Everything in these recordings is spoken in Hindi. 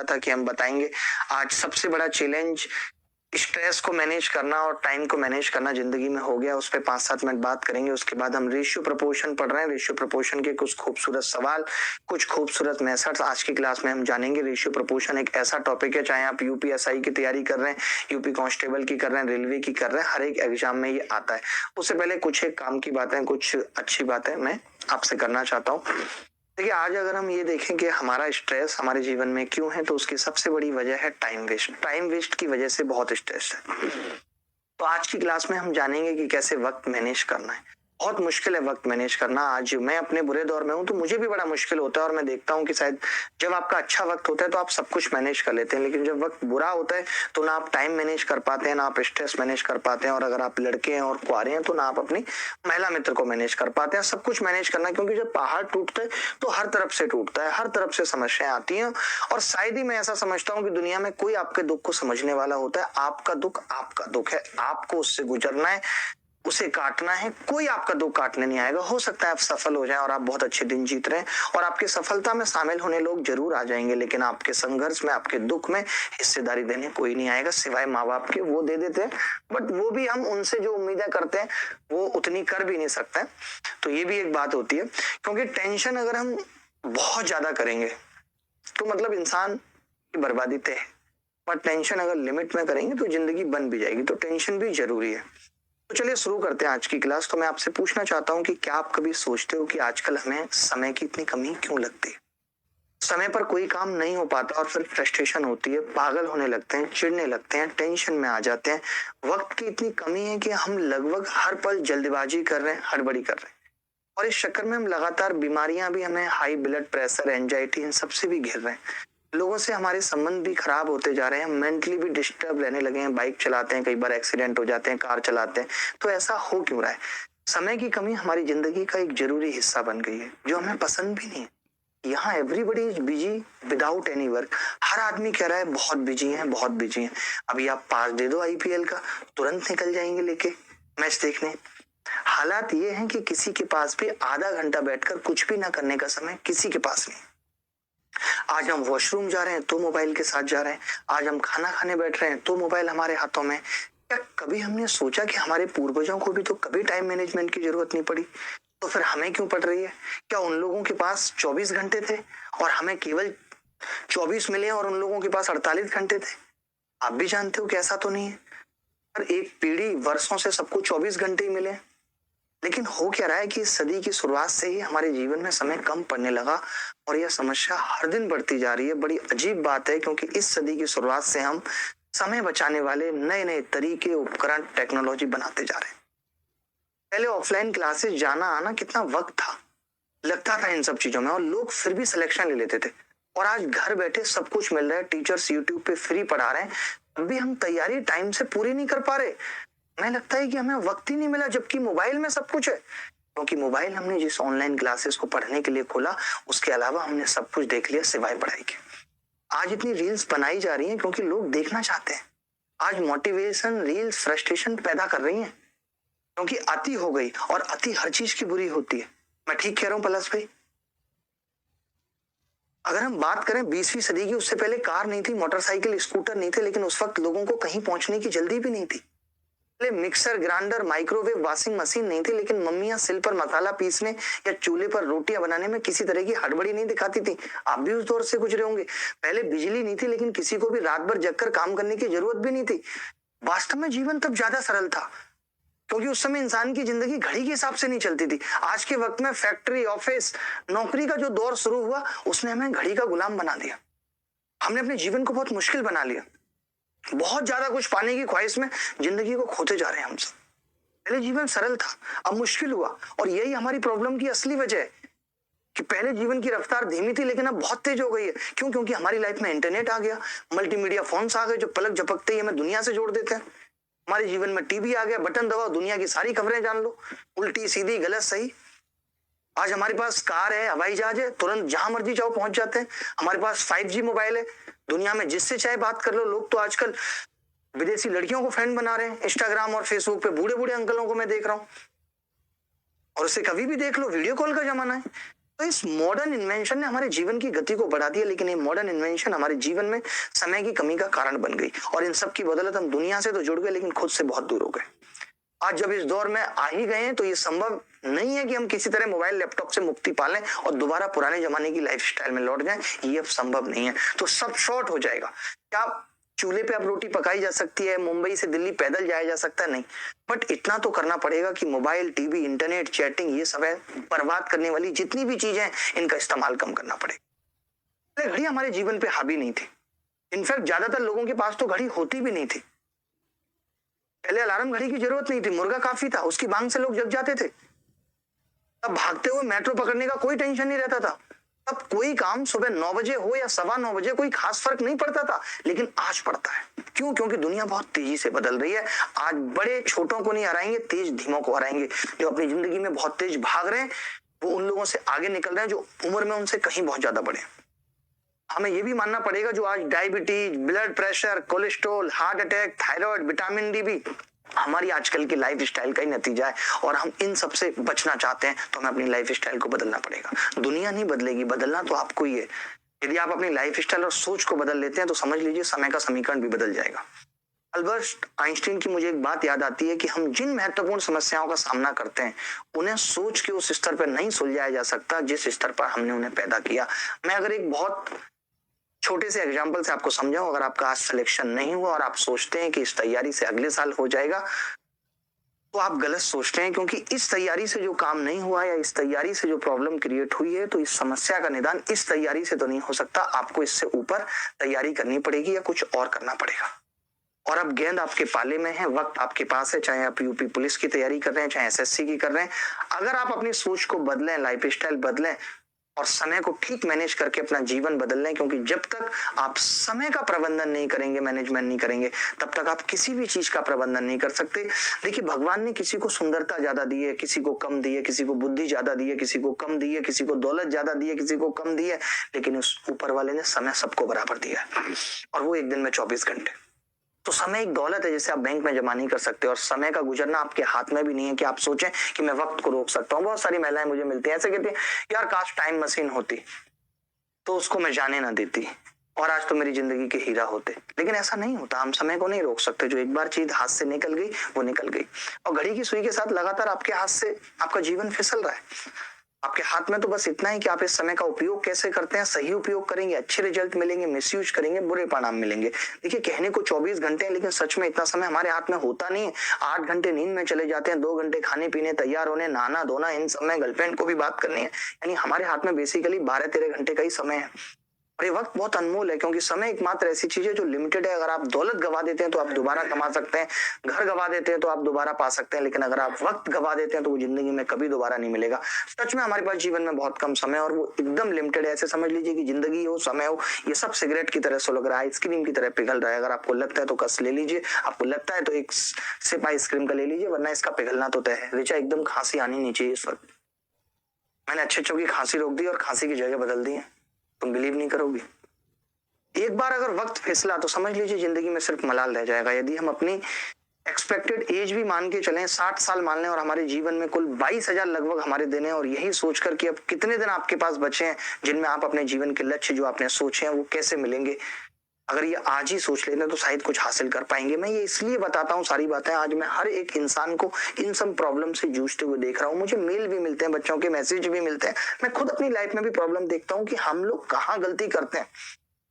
था कि हम बताएंगे आज सबसे बड़ा चैलेंज स्ट्रेस को मैनेज करना और टाइम को मैनेज करना जिंदगी में हो गया। उस पर 5-7 मिनट बात करेंगे। उसके बाद हम रेशियो प्रोपोर्शन पढ़ रहे हैं। रेशियो प्रोपोर्शन के कुछ खूबसूरत सवाल, कुछ खूबसूरत मेथड्स आज की क्लास में हम जानेंगे। रेशियो प्रोपोर्शन एक ऐसा टॉपिक है, चाहे आप यूपीएसआई की तैयारी कर रहे हैं, यूपी कांस्टेबल की कर रहे हैं, रेलवे की कर रहे हैं, हर एक एग्जाम में ये आता है। उससे पहले कुछ एक काम की बातें, कुछ अच्छी बातें मैं आपसे करना चाहता हूँ। देखिए, आज अगर हम ये देखें कि हमारा स्ट्रेस हमारे जीवन में क्यों है, तो उसकी सबसे बड़ी वजह है टाइम वेस्ट। टाइम वेस्ट की वजह से बहुत स्ट्रेस है। तो आज की क्लास में हम जानेंगे कि कैसे वक्त मैनेज करना है। बहुत मुश्किल है वक्त मैनेज करना। आज मैं अपने बुरे दौर में हूँ तो मुझे भी बड़ा मुश्किल होता है, और मैं देखता हूँ कि शायद जब आपका अच्छा वक्त होता है तो आप सब कुछ मैनेज कर लेते हैं, लेकिन जब वक्त बुरा होता है तो ना आप टाइम मैनेज कर पाते हैं, ना आप स्ट्रेस मैनेज कर पाते हैं, और अगर आप लड़के हैं और कुंवारे हैं तो ना आप अपनी महिला मित्र को मैनेज कर पाते हैं। सब कुछ मैनेज करना, क्योंकि जब पहाड़ टूटता है तो हर तरफ से टूटता है, हर तरफ से समस्याएं आती हैं। और शायद ही मैं ऐसा समझता हूँ कि दुनिया में कोई आपके दुख को समझने वाला होता है। आपका दुख है, आपको उससे गुजरना है, उसे काटना है। कोई आपका दुख काटने नहीं आएगा। हो सकता है आप सफल हो जाएं और आप बहुत अच्छे दिन जीत रहे हैं और आपकी सफलता में शामिल होने लोग जरूर आ जाएंगे, लेकिन आपके संघर्ष में, आपके दुख में हिस्सेदारी देने कोई नहीं आएगा सिवाय माँ बाप के। वो दे देते हैं, बट वो भी हम उनसे जो उम्मीदें करते हैं वो उतनी कर भी नहीं सकते। तो ये भी एक बात होती है, क्योंकि टेंशन अगर हम बहुत ज्यादा करेंगे तो मतलब इंसान की बर्बादी तय है, पर टेंशन अगर लिमिट में करेंगे तो जिंदगी बन भी जाएगी। तो टेंशन भी जरूरी है। तो चलिए शुरू करते हैं आज की क्लास। तो मैं आपसे पूछना चाहता हूं कि क्या आप कभी सोचते हो कि आजकल हमें समय की इतनी कमी क्यों लगती है? समय पर कोई काम नहीं हो पाता और फिर फ्रस्ट्रेशन होती है, पागल होने लगते हैं, चिढ़ने लगते हैं, टेंशन में आ जाते हैं। वक्त की इतनी कमी है कि हम लगभग हर पल जल्दबाजी कर रहे हैं, हड़बड़ी कर रहे हैं, और इस चक्कर में हम लगातार बीमारियां भी, हमें हाई ब्लड प्रेशर, एंजाइटी, इन सबसे भी घिर रहे हैं। लोगों से हमारे संबंध भी खराब होते जा रहे हैं, मेंटली भी डिस्टर्ब रहने लगे हैं। बाइक चलाते हैं, कई बार एक्सीडेंट हो जाते हैं, कार चलाते हैं। तो ऐसा हो क्यों रहा है? समय की कमी हमारी जिंदगी का एक जरूरी हिस्सा बन गई है, जो हमें पसंद भी नहीं है। यहाँ everybody is busy without any work. हर आदमी कह रहा है बहुत बिजी है, बहुत बिजी है। अभी आप पास दे दो आईपीएल का, तुरंत निकल जाएंगे लेके मैच देखने। हालात ये हैं कि किसी के पास भी आधा घंटा बैठकर कुछ भी ना करने का समय किसी के पास नहीं। आज हम वॉशरूम जा रहे हैं तो मोबाइल के साथ जा रहे हैं, आज हम खाना खाने बैठ रहे हैं तो मोबाइल हमारे हाथों में। क्या कभी हमने सोचा कि हमारे पूर्वजों को भी तो कभी टाइम मैनेजमेंट की जरूरत नहीं पड़ी, तो फिर हमें क्यों पड़ रही है? क्या उन लोगों के पास 24 घंटे थे और हमें केवल 24 मिले और उन लोगों के पास 48 घंटे थे? आप भी जानते हो कि ऐसा तो नहीं है। पर एक पीढ़ी वर्षों से सबको 24 घंटे ही मिले। लेकिन हो क्या रहा है कि इस सदी की शुरुआत से ही हमारे जीवन में समय कम पड़ने लगा, और यह समस्या हर दिन बढ़ती जा रही है। बड़ी अजीब बात है, क्योंकि इस सदी की शुरुआत से हम समय बचाने वाले नए नए तरीके, उपकरण, टेक्नोलॉजी बनाते जा रहे हैं। पहले ऑफलाइन क्लासेस जाना आना कितना वक्त था, लगता था इन सब चीजों में, और लोग फिर भी सिलेक्शन ले लेते थे। और आज घर बैठे सब कुछ मिल रहा है, टीचर्स यूट्यूब पे फ्री पढ़ा रहे हैं, तब भी हम तैयारी टाइम से पूरी नहीं कर पा रहे। हमें लगता है कि हमें वक्त ही नहीं मिला, जबकि मोबाइल में सब कुछ है। क्योंकि मोबाइल हमने जिस ऑनलाइन क्लासेस को पढ़ने के लिए खोला, उसके अलावा हमने सब कुछ देख लिया सिवाय पढ़ाई के। आज इतनी रील्स बनाई जा रही हैं क्योंकि लोग देखना चाहते हैं। आज मोटिवेशन रील्स फ्रस्ट्रेशन पैदा कर रही हैं, क्योंकि अति हो गई, और अति हर चीज की बुरी होती है। मैं ठीक कह रहा हूं पलस भाई? अगर हम बात करें 20वीं सदी की, उससे पहले कार नहीं थी, मोटरसाइकिल, स्कूटर नहीं थे, लेकिन उस वक्त लोगों को कहीं पहुंचने की जल्दी भी नहीं थी। पहले mixer, grinder, microwave, washing machine नहीं थी, लेकिन मम्मियां सिल पर मसाला पीसने या चूल्हे पर रोटियां बनाने में किसी तरह की हड़बड़ी नहीं दिखाती थी। आप भी उस दौर से गुजरे होंगे। पहले बिजली नहीं थी, लेकिन किसी को भी रात भर जगकर काम करने की जरूरत भी नहीं थी। वास्तव में जीवन तब ज्यादा सरल था, क्योंकि उस समय इंसान की जिंदगी घड़ी के हिसाब से नहीं चलती थी। आज के वक्त में फैक्ट्री, ऑफिस, नौकरी का जो दौर शुरू हुआ, उसने हमें घड़ी का गुलाम बना दिया। हमने अपने जीवन को बहुत मुश्किल बना लिया। बहुत ज्यादा कुछ पाने की ख्वाहिश में जिंदगी को खोते जा रहे हैं हम सब। पहले जीवन सरल था, अब मुश्किल हुआ, और यही हमारी प्रॉब्लम की असली वजह है कि पहले जीवन की रफ्तार धीमी थी, लेकिन अब बहुत तेज हो गई है। क्यों? क्योंकि हमारी लाइफ में इंटरनेट आ गया, मल्टीमीडिया फोन्स आ गए, जो पलक झपकते ही हमें दुनिया से जोड़ देते हैं। हमारे जीवन में टीवी आ गया, बटन दबाओ, दुनिया की सारी खबरें जान लो, उल्टी सीधी, गलत सही। आज हमारे पास कार है, हवाई जहाज है, तुरंत जहां मर्जी जाओ पहुंच जाते हैं। हमारे पास 5G मोबाइल है, दुनिया में जिससे चाहे बात कर लो। लोग तो आजकल विदेशी लड़कियों को फ्रेंड बना रहे हैं इंस्टाग्राम और फेसबुक पे। बूढ़े बूढ़े अंकलों को मैं देख रहा हूं, और उसे कभी भी देख लो, वीडियो कॉल का जमाना है। तो इस मॉडर्न इन्वेंशन ने हमारे जीवन की गति को बढ़ा दिया, लेकिन ये मॉडर्न इन्वेंशन हमारे जीवन में समय की कमी का कारण बन गई और इन सब की बदौलत हम दुनिया से तो जुड़ गए लेकिन खुद से बहुत दूर हो गए। आज जब इस दौर में आ ही गए हैं तो ये संभव नहीं है कि हम किसी तरह मोबाइल लैपटॉप से मुक्ति पा लें और दोबारा पुराने जमाने की लाइफस्टाइल में लौट जाएं। ये अब संभव नहीं है, तो सब शॉर्ट हो जाएगा। क्या चूल्हे पे अब रोटी पकाई जा सकती है, मुंबई से दिल्ली पैदल जाया जा सकता है? नहीं, बट इतना तो करना पड़ेगा कि मोबाइल, टीवी, इंटरनेट, चैटिंग, ये सब है बर्बाद करने वाली जितनी भी चीजें हैं इनका इस्तेमाल कम करना पड़ेगा। घड़ी हमारे जीवन पे हावी नहीं थी, इनफैक्ट ज्यादातर लोगों के पास तो घड़ी होती भी नहीं थी। पहले अलार्म घड़ी की जरूरत नहीं थी, मुर्गा काफी था, उसकी बांग से लोग जग जाते थे। तब भागते हुए मेट्रो पकड़ने का कोई टेंशन नहीं रहता था। तब कोई काम सुबह 9 बजे हो या 9:15 बजे कोई खास फर्क नहीं पड़ता था, लेकिन आज पड़ता है। क्यों? क्योंकि दुनिया बहुत तेजी से बदल रही है। आज बड़े छोटों को नहीं हराएंगे, तेज धीमों को हराएंगे। जो अपनी जिंदगी में बहुत तेज भाग रहे हैं वो उन लोगों से आगे निकल रहे हैं जो उम्र में उनसे कहीं बहुत ज्यादा बड़े हैं। हमें ये भी मानना पड़ेगा जो आज diabetes, blood pressure, cholesterol, heart attack, thyroid, vitamin D भी हमारी आजकल की लाइफ स्टाइल का ही नतीजा है और हम इन सब से बचना चाहते हैं तो हमें अपनी लाइफ स्टाइल को बदलना पड़ेगा। दुनिया नहीं बदलेगी, बदलना तो आपको ही है। यदि आप अपनी लाइफ स्टाइल और सोच को बदल लेते हैं तो समझ लीजिए समय का समीकरण भी बदल जाएगा। अल्बर्ट आइंस्टीन की मुझे एक बात याद आती है कि हम जिन महत्वपूर्ण समस्याओं का सामना करते हैं उन्हें सोच के उस स्तर पर नहीं सुलझाया जा सकता जिस स्तर पर हमने उन्हें पैदा किया। मैं अगर एक बहुत छोटे से एग्जाम्पल से आपको समझाऊं, अगर आपका आज सिलेक्शन नहीं हुआ और आप सोचते हैं कि इस तैयारी से अगले साल हो जाएगा तो आप गलत सोचते हैं, क्योंकि इस तैयारी से जो काम नहीं हुआ या इस तैयारी से जो प्रॉब्लम क्रिएट हुई है तो इस समस्या का निदान इस तैयारी से तो नहीं हो सकता। आपको इससे ऊपर तैयारी करनी पड़ेगी या कुछ और करना पड़ेगा। और अब गेंद आपके पाले में है, वक्त आपके पास है, चाहे आप यूपी पुलिस की तैयारी कर रहे हैं, चाहे एसएससी की कर रहे हैं। अगर आप अपनी सोच को बदलें, लाइफ स्टाइल बदलें और समय को ठीक मैनेज करके अपना जीवन बदल लें, क्योंकि जब तक आप समय का प्रबंधन नहीं करेंगे, मैनेजमेंट नहीं करेंगे, तब तक आप किसी भी चीज का प्रबंधन नहीं कर सकते। देखिए, भगवान ने किसी को सुंदरता ज्यादा दी है, किसी को कम दी है, किसी को बुद्धि ज्यादा दी है, किसी को कम दी है, किसी को दौलत ज्यादा दी है, किसी को कम दी है, लेकिन उस ऊपर वाले ने समय सबको बराबर दिया है और वो एक दिन में 24 घंटे। तो समय एक दौलत है जिसे आप बैंक में जमा नहीं कर सकते और समय का गुजरना आपके हाथ में भी नहीं है कि आप सोचें कि मैं वक्त को रोक सकता हूँ। बहुत सारी महिलाएं मुझे मिलती हैं, ऐसे कहती हैं, यार काश टाइम मशीन होती तो उसको मैं जाने ना देती और आज तो मेरी जिंदगी के हीरा होते। लेकिन ऐसा नहीं होता, हम समय को नहीं रोक सकते। जो एक बार चीज हाथ से निकल गई वो निकल गई। और घड़ी की सुई के साथ लगातार आपके हाथ से आपका जीवन फिसल रहा है। आपके हाथ में तो बस इतना ही कि आप इस समय का उपयोग कैसे करते हैं। सही उपयोग करेंगे, अच्छे रिजल्ट मिलेंगे, मिसयूज करेंगे, बुरे परिणाम मिलेंगे। देखिए, कहने को 24 घंटे हैं, लेकिन सच में इतना समय हमारे हाथ में होता नहीं है। 8 घंटे नींद में चले जाते हैं, 2 घंटे खाने पीने, तैयार होने, नहाना धोना, इन समय गर्लफ्रेंड को भी बात करनी है। यानी हमारे हाथ में बेसिकली 12-13 घंटे का ही समय है और ये वक्त बहुत अनमोल है, क्योंकि समय एकमात्र ऐसी चीज है जो लिमिटेड है। अगर आप दौलत गवा देते हैं तो आप दोबारा कमा सकते हैं, घर गवा देते हैं तो आप दोबारा पा सकते हैं, लेकिन अगर आप वक्त गवा देते हैं तो वो जिंदगी में कभी दोबारा नहीं मिलेगा। सच में हमारे पास जीवन में बहुत कम समय और वो एकदम लिमिटेड है। ऐसे समझ लीजिए कि जिंदगी हो, समय हो, ये सब सिगरेट की तरह सुलग रहा है, आइसक्रीम की तरह पिघल रहा है। अगर आपको लगता है तो कस ले लीजिए, आपको लगता है तो एक सिप आइसक्रीम का ले लीजिए, वरना इसका पिघलना तो तय है। रिचा, एकदम खांसी आनी नहीं चाहिए इस वक्त। मैंने अच्छे की खांसी रोक दी और खांसी की जगह बदल दी है, तुम बिलीव नहीं करोगी। एक बार अगर वक्त फिसला तो समझ लीजिए जिंदगी में सिर्फ मलाल रह जाएगा। यदि हम अपनी एक्सपेक्टेड एज भी मान के चलें, 60 साल मान लें और हमारे जीवन में कुल 22,000 लगभग हमारे दिन हैं, और यही सोचकर कि अब कितने दिन आपके पास बचे हैं जिनमें आप अपने जीवन के लक्ष्य जो आपने सोचे हैं वो कैसे मिलेंगे, अगर ये आज ही सोच लेते हैं तो शायद कुछ हासिल कर पाएंगे। मैं ये इसलिए बताता हूँ सारी बातें, आज मैं हर एक इंसान को इन सब प्रॉब्लम से जूझते हुए देख रहा हूँ। मुझे मेल भी मिलते हैं, बच्चों के मैसेज भी मिलते हैं। मैं खुद अपनी लाइफ में भी प्रॉब्लम देखता हूँ कि हम लोग कहाँ गलती करते हैं।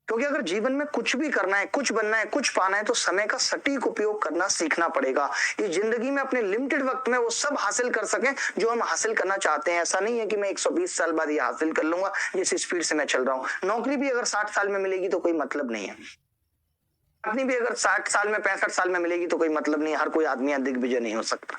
क्योंकि अगर जीवन में कुछ भी करना है, कुछ बनना है, कुछ पाना है तो समय का सटीक उपयोग करना सीखना पड़ेगा। इस जिंदगी में अपने लिमिटेड वक्त में वो सब हासिल कर सकें जो हम हासिल करना चाहते हैं। ऐसा नहीं है कि मैं 120 साल बाद ये हासिल कर लूंगा जिस स्पीड से मैं चल रहा हूँ। नौकरी भी अगर 60 साल में मिलेगी तो कोई मतलब नहीं है, पत्नी भी अगर 60 साल में 65 साल में मिलेगी तो कोई मतलब नहीं है। हर कोई आदमी दिग्विजय नहीं हो सकता।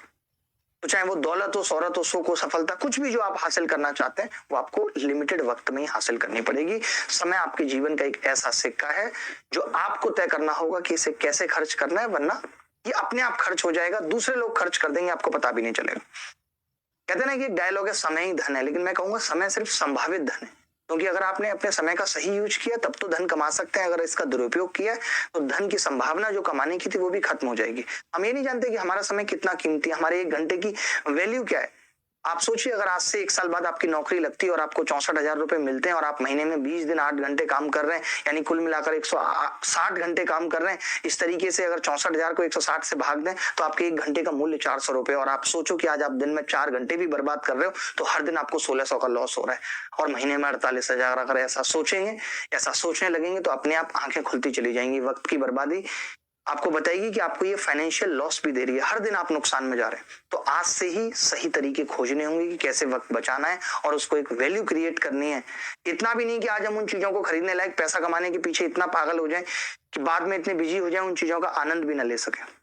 तो चाहे वो दौलत हो, शोहरत हो, सुख हो, सफलता, कुछ भी जो आप हासिल करना चाहते हैं वो आपको लिमिटेड वक्त में ही हासिल करनी पड़ेगी। समय आपके जीवन का एक ऐसा सिक्का है जो आपको तय करना होगा कि इसे कैसे खर्च करना है, वरना ये अपने आप खर्च हो जाएगा, दूसरे लोग खर्च कर देंगे, आपको पता भी नहीं चलेगा। कहते हैं ना कि एक डायलॉग है, समय ही धन है, लेकिन मैं कहूंगा समय सिर्फ संभावित धन है। क्योंकि अगर आपने अपने समय का सही यूज किया तब तो धन कमा सकते हैं, अगर इसका दुरुपयोग किया तो धन की संभावना जो कमाने की थी वो भी खत्म हो जाएगी। हम ये नहीं जानते कि हमारा समय कितना कीमती है, हमारे 1 घंटे की वैल्यू क्या है। आप सोचिए अगर आज से 1 साल बाद आपकी नौकरी लगती है और आपको 64,000 रुपए मिलते हैं और आप महीने में 20 दिन 8 घंटे काम कर रहे हैं, यानी कुल मिलाकर 160 घंटे काम कर रहे हैं। इस तरीके से अगर 64,000 को 160 से भाग दें तो आपके 1 घंटे का मूल्य 400 रुपए, और आप सोचो कि आज आप दिन में 4 घंटे भी बर्बाद कर रहे हो तो हर दिन आपको 1600 का लॉस हो रहा है, और महीने में 48,000। अगर ऐसा सोचेंगे, ऐसा सोचने लगेंगे तो अपने आप आंखें खुलती चली जाएंगी। वक्त की बर्बादी आपको बताएगी कि आपको ये फाइनेंशियल लॉस भी दे रही है, हर दिन आप नुकसान में जा रहे हैं। तो आज से ही सही तरीके खोजने होंगे कि कैसे वक्त बचाना है और उसको एक वैल्यू क्रिएट करनी है। इतना भी नहीं कि आज हम उन चीजों को खरीदने लायक पैसा कमाने के पीछे इतना पागल हो जाए कि बाद में इतने बिजी हो जाए उन चीजों का आनंद भी न ले सके।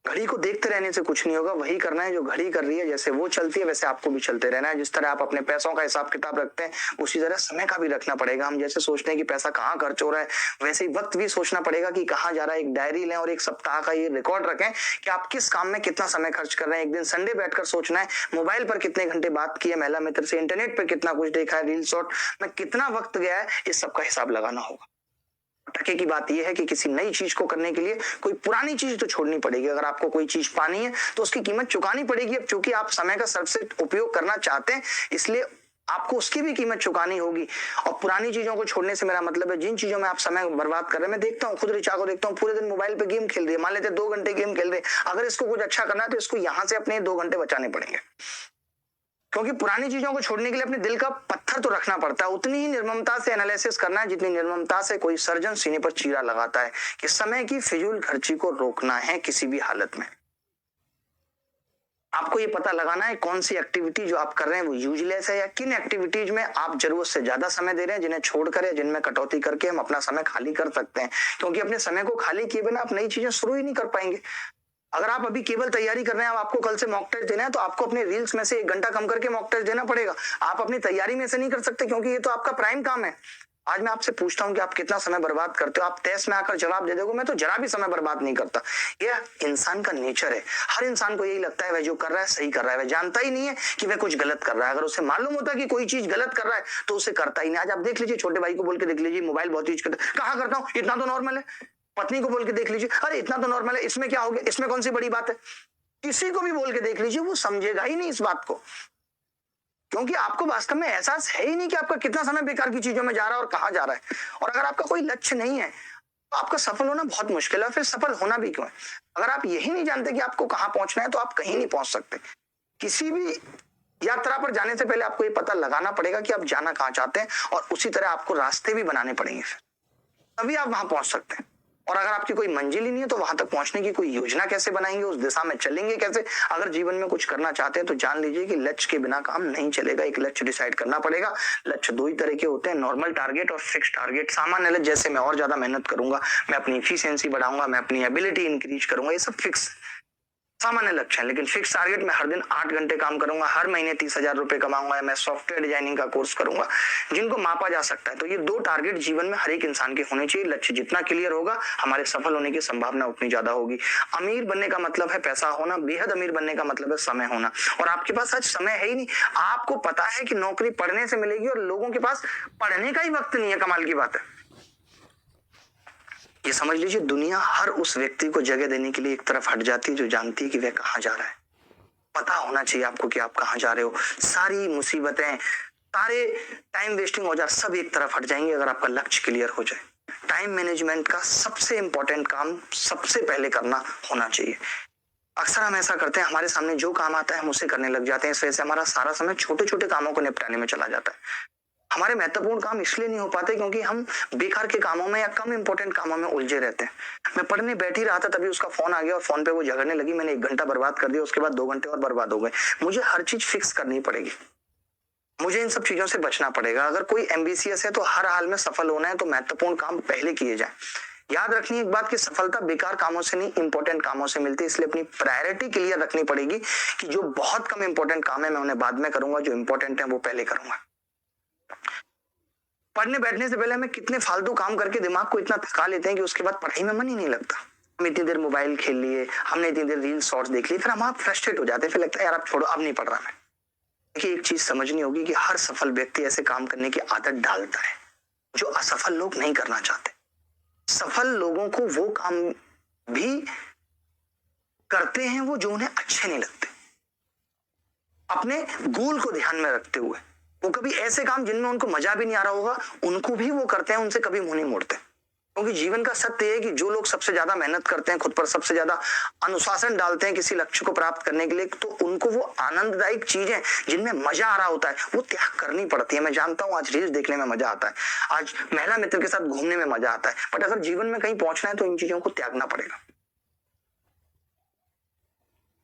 घड़ी को देखते रहने से कुछ नहीं होगा, वही करना है जो घड़ी कर रही है। जैसे वो चलती है वैसे आपको भी चलते रहना है। जिस तरह आप अपने पैसों का हिसाब किताब रखते हैं उसी तरह समय का भी रखना पड़ेगा। हम जैसे सोचते हैं कि पैसा कहाँ खर्च हो रहा है, वैसे ही वक्त भी सोचना पड़ेगा कि कहाँ जा रहा है। एक डायरी लें और एक सप्ताह का ये रिकॉर्ड रखें कि आप किस काम में कितना समय खर्च कर रहे हैं। एक दिन संडे बैठकर सोचना है मोबाइल पर कितने घंटे बात की है महिला मित्र से, इंटरनेट पर कितना कुछ देखा है, रील शॉर्ट में कितना वक्त गया है, इस सब का हिसाब लगाना होगा। टके की बात यह है कि किसी नई चीज को करने के लिए कोई पुरानी चीज तो छोड़नी पड़ेगी। अगर आपको कोई चीज पानी है तो उसकी कीमत चुकानी पड़ेगी। अब चूंकि आप समय का सबसे उपयोग करना चाहते हैं इसलिए आपको उसकी भी कीमत चुकानी होगी। और पुरानी चीजों को छोड़ने से मेरा मतलब है जिन चीजों में आप समय बर्बाद कर रहे हैं। मैं देखता हूँ, खुद ऋचा को देखता हूँ, पूरे दिन मोबाइल पे गेम खेल रही है, मान लेते 2 घंटे गेम खेल रहे हैं। अगर इसको कुछ अच्छा करना है तो इसको यहाँ से अपने 2 घंटे बचाने पड़ेंगे, क्योंकि पुरानी चीजों को छोड़ने के लिए अपने दिल का पत्थर तो रखना पड़ता है। उतनी ही निर्ममता से एनालिसिस करना है जितनी निर्ममता से कोई सर्जन सीने पर चीरा लगाता है कि समय की फिजूल खर्ची को रोकना है किसी भी हालत में। आपको ये पता लगाना है कौन सी एक्टिविटी जो आप कर रहे हैं वो यूजलेस है, या किन एक्टिविटीज में आप जरूरत से ज्यादा समय दे रहे हैं जिन्हें छोड़कर या जिनमें कटौती करके हम अपना समय खाली कर सकते हैं। क्योंकि अपने समय को खाली किए बिना आप नई चीजें शुरू ही नहीं कर पाएंगे। अगर आप अभी केवल तैयारी कर रहे हैं, आपको कल से मॉक टेस्ट देना है तो आपको अपने रील्स में से 1 घंटा कम करके मॉक टेस्ट देना पड़ेगा। आप अपनी तैयारी में से नहीं कर सकते क्योंकि ये तो आपका प्राइम काम है। आज मैं आपसे पूछता हूं कि आप कितना समय बर्बाद करते हो, आप टेस्ट में आकर जवाब दे दोगे मैं तो जरा भी समय बर्बाद नहीं करता। यह इंसान का नेचर है। हर इंसान को यही लगता है वह जो कर रहा है सही कर रहा है, वह जानता ही नहीं है कि वह कुछ गलत कर रहा है। अगर उसे मालूम होता है कि कोई चीज गलत कर रहा है तो उसे करता ही नहीं। आज आप देख लीजिए, छोटे भाई को बोल के देख लीजिए मोबाइल बहुत यूज करता है, कहाँ करता हूँ, इतना तो नॉर्मल है। पत्नी को बोल के देख लीजिए, अरे इतना तो नॉर्मल है, इसमें क्या हो गया, इसमें कौन सी बड़ी बात है। किसी को भी बोल के देख लीजिए, वो समझेगा ही नहीं इस बात को, क्योंकि आपको वास्तव में एहसास है ही नहीं कि आपका कितना समय बेकार की चीजों में जा रहा है और कहां जा रहा है। और अगर आपका कोई लक्ष्य नहीं है तो आपका सफल होना बहुत मुश्किल है। फिर सफल होना भी क्यों है? अगर आप यही नहीं जानते कि आपको कहां पहुंचना है तो आप कहीं नहीं पहुंच सकते। किसी भी यात्रा पर जाने से पहले आपको ये पता लगाना पड़ेगा कि आप जाना कहां चाहते हैं, और उसी तरह आपको रास्ते भी बनाने पड़ेंगे, फिर तभी आप वहां पहुंच सकते हैं। और अगर आपकी कोई मंजिल ही नहीं है तो वहां तक पहुंचने की कोई योजना कैसे बनाएंगे, उस दिशा में चलेंगे कैसे? अगर जीवन में कुछ करना चाहते हैं तो जान लीजिए कि लक्ष्य के बिना काम नहीं चलेगा। एक लक्ष्य डिसाइड करना पड़ेगा। लक्ष्य 2 ही तरह के होते हैं, नॉर्मल टारगेट और फिक्स टारगेट। सामान्य लक्ष्य जैसे मैं और ज्यादा मेहनत करूंगा, मैं अपनी एफिशिएंसी बढ़ाऊंगा, मैं अपनी एबिलिटी इंक्रीज करूंगा, ये सब फिक्स सामान्य लक्ष्य है। लेकिन फिक्स टारगेट में हर दिन 8 घंटे काम करूंगा, हर महीने 30,000 रुपए कमाऊंगा, या मैं सॉफ्टवेयर डिजाइनिंग का कोर्स करूंगा, जिनको मापा जा सकता है। तो ये 2 टारगेट जीवन में हर एक इंसान के होने चाहिए। लक्ष्य जितना क्लियर होगा हमारे सफल होने की संभावना उतनी ज्यादा होगी। अमीर बनने का मतलब है पैसा होना, बेहद अमीर बनने का मतलब है समय होना, और आपके पास आज समय है ही नहीं। आपको पता है कि नौकरी पढ़ने से मिलेगी और लोगों के पास पढ़ने का ही वक्त नहीं है। कमाल की बात है। ये समझ लीजिए, दुनिया हर उस व्यक्ति को जगह देने के लिए एक तरफ हट जाती है जो जानती है कि वह कहाँ जा रहा है। पता होना चाहिए आपको कि आप कहाँ जा रहे हो। सारी मुसीबतें, सारे टाइम वेस्टिंग औजार सब एक तरफ हट जाएंगे अगर आपका लक्ष्य क्लियर हो जाए। टाइम मैनेजमेंट का सबसे इंपॉर्टेंट काम सबसे पहले करना होना चाहिए। अक्सर हम ऐसा करते हैं, हमारे सामने जो काम आता है हम उसे करने लग जाते हैं। इस वजह से हमारा सारा समय छोटे छोटे कामों को निपटाने में चला जाता है। हमारे महत्वपूर्ण काम इसलिए नहीं हो पाते क्योंकि हम बेकार के कामों में या कम इंपॉर्टेंट कामों में उलझे रहते हैं। मैं पढ़ने बैठ ही रहा था, तभी उसका फोन आ गया और फोन पे वो झगड़ने लगी। मैंने 1 घंटा बर्बाद कर दिया, उसके बाद 2 घंटे और बर्बाद हो गए। मुझे हर चीज फिक्स करनी पड़ेगी, मुझे इन सब चीजों से बचना पड़ेगा। अगर कोई एम्बिशियस है तो हर हाल में सफल होना है तो महत्वपूर्ण काम पहले किए जाए। याद रखनी एक बात कि सफलता बेकार कामों से नहीं, इंपॉर्टेंट कामों से मिलती है। इसलिए अपनी प्रायोरिटी क्लियर रखनी पड़ेगी कि जो बहुत कम इंपॉर्टेंट काम है मैं उन्हें बाद में करूंगा, जो इंपॉर्टेंट है वो पहले करूंगा। पढ़ने बैठने से पहले हमें कितने फालतू काम करके दिमाग को इतना थका लेते हैं कि उसके बाद पढ़ाई में मन ही नहीं लगता। हम इतनी देर मोबाइल खेल लिए, हमने इतनी देर रील शॉर्ट्स देख लिए, फिर हम आप फ्रस्ट्रेट हो जाते हैं, फिर लगता है यार अब छोड़ो, अब नहीं पढ़ रहा मैं। देखिए, एक चीज समझनी होगी कि हर सफल व्यक्ति ऐसे काम करने की आदत डालता है जो असफल लोग नहीं करना चाहते। सफल लोगों को वो काम भी करते हैं वो जो उन्हें अच्छे नहीं लगते। अपने गोल को ध्यान में रखते हुए वो कभी ऐसे काम जिनमें उनको मजा भी नहीं आ रहा होगा उनको भी वो करते हैं, उनसे कभी मुंह नहीं मोड़ते। क्योंकि जीवन का सत्य है कि जो लोग सबसे ज्यादा मेहनत करते हैं, खुद पर सबसे ज्यादा अनुशासन डालते हैं किसी लक्ष्य को प्राप्त करने के लिए, तो उनको वो आनंददायक चीजें जिनमें मजा आ रहा होता है वो त्याग करनी पड़ती है। मैं जानता हूँ आज रील्स देखने में मजा आता है, आज महिला मित्र के साथ घूमने में मजा आता है, बट अगर जीवन में कहीं पहुंचना है तो इन चीजों को त्यागना पड़ेगा।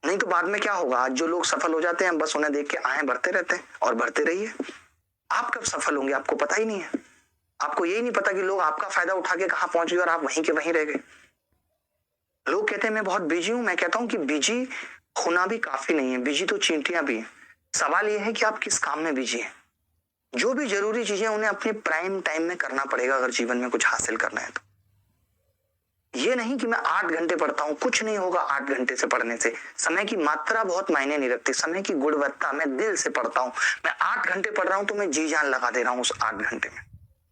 नहीं तो बाद में क्या होगा, आज जो लोग सफल हो जाते हैं बस उन्हें देख के आए बढ़ते रहते हैं और बढ़ते रहिए। आप कब सफल होंगे आपको पता ही नहीं है। आपको यही नहीं पता कि लोग आपका फायदा उठा के कहां पहुंच गए और आप वहीं के वहीं रह गए। लोग कहते हैं मैं बहुत बिजी हूं, मैं कहता हूं कि बिजी होना भी काफी नहीं है, बिजी तो चींटियां भी हैं। सवाल यह है कि आप किस काम में बिजी हैं। जो भी जरूरी चीजें उन्हें अपने प्राइम टाइम में करना पड़ेगा अगर जीवन में कुछ हासिल करना है तो। ये नहीं कि मैं 8 घंटे पढ़ता हूं, कुछ नहीं होगा 8 घंटे से पढ़ने से। समय की मात्रा बहुत मायने नहीं रखती, समय की गुणवत्ता। मैं दिल से पढ़ता हूं, मैं 8 घंटे पढ़ रहा हूं तो मैं जी जान लगा दे रहा हूं उस 8 घंटे में।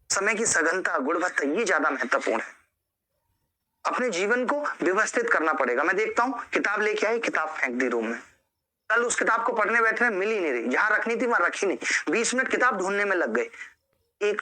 समय की सघनता, गुणवत्ता ये ज्यादा महत्वपूर्ण है। अपने जीवन को व्यवस्थित करना पड़ेगा। मैं देखता हूं किताब लेके आई, किताब फेंक दी रूम में, कल उस किताब को पढ़ने बैठे मिल ही नहीं रही, जहां रखनी थी वहां रखी नहीं, 20 मिनट किताब ढूंढने में लग गए। एक